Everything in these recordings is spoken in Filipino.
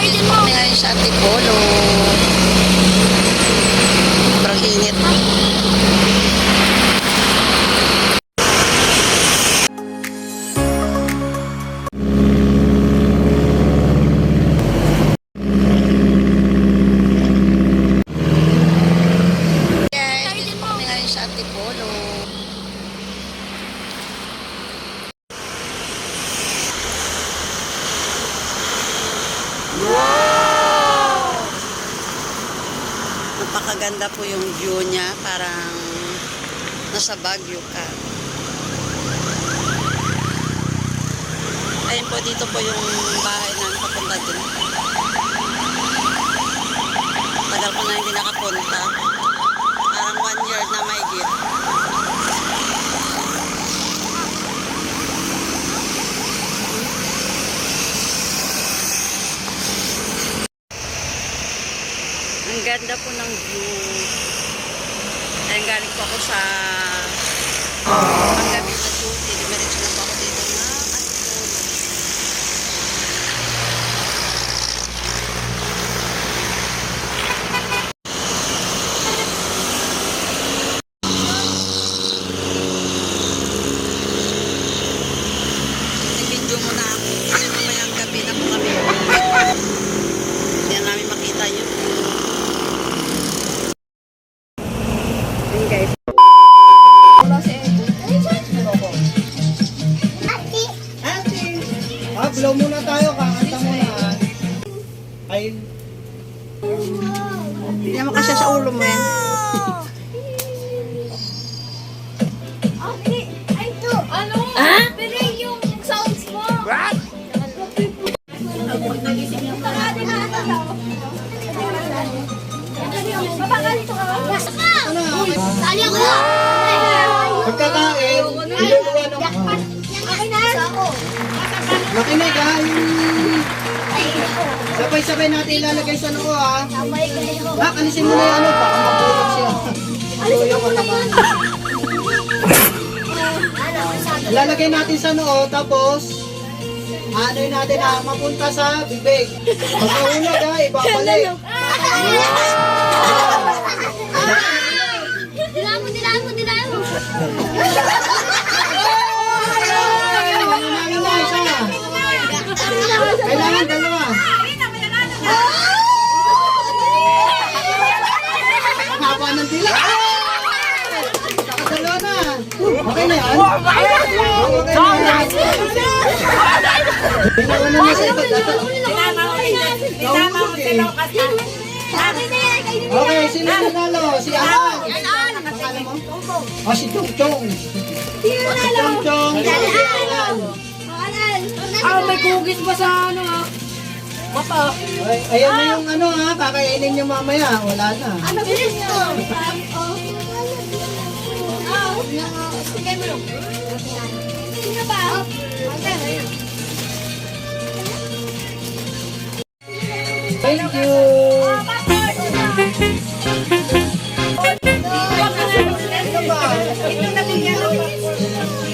Kami ngayon sa Antipolo. Sobrang init. Guys, dito po kami ngayon sa Antipolo. Napakaganda po yung view niya, parang nasa Baguio ka. Ayun po, dito po yung bahay namin papunta din. Tagal ko na hindi nakapunta. Parang 1 year na mahigit. Ang ganda po ng view. Ayun, galing po ako sa panggabi sa duty. Diretso na po ako dito na Antipolo. Nag-video muna ako. Kasi mamayang gabi na po kami. Hindi na namin makita yun. Guys. Blow muna tayo, kakanta muna. Ay. Hindi naman kasi sa ulo mo yan. Ano? Pero yung sounds mo. Papagalito ka ba? Sali ako! Pagkakain, iluluwa ng... Akin na! Makinig ha, sabay-sabay natin ilalagay sa noo ha. Alisin mo na yung ano, baka mapulot siya. Alisin mo na yun. Ilalagay natin sa noo, tapos ano yun natin ha, mapunta sa bibig. Pagkahulog ha, ibabalik. Dilaan mo! Kailangan dalawa. Haba ng dila. Dalawa na. Okay na yan? Dalawa na sa ito. Okay, sino nanalo? Si Alan. O, si Chong. Si Chong. May cookies pa sa ano ha? Mata. Ayan na yung ano ha, kakainin nyo mamaya. Wala na. Ano bilis to? Sige mo lang. Sino ba? Thank you. Ito na bigyan ng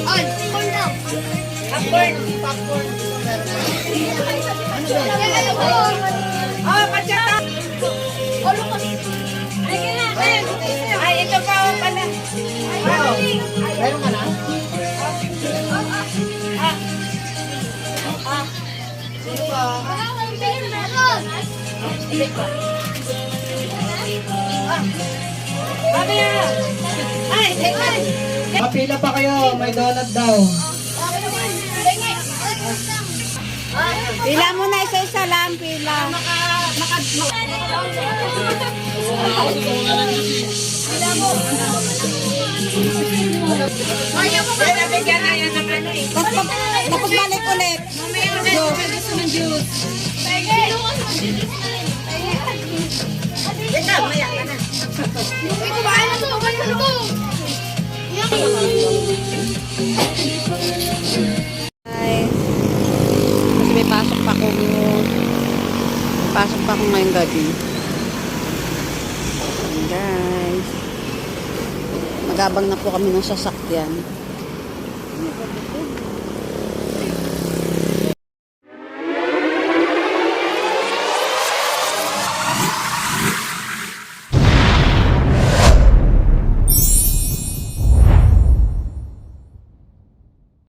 ay, corn daw. Popcorn. Oh, pachata. Oh, lukas. Ay, ito pa pala. Meron ka na? Sino ba? Mapila pa kayo, may donut daw. Pila mo na isa-isa lang, pila. Tapos balik ulit. Ay, kasi may pasok pa ako ngayong gabi. Ayan, guys, magabang na po kami ng sasakyan.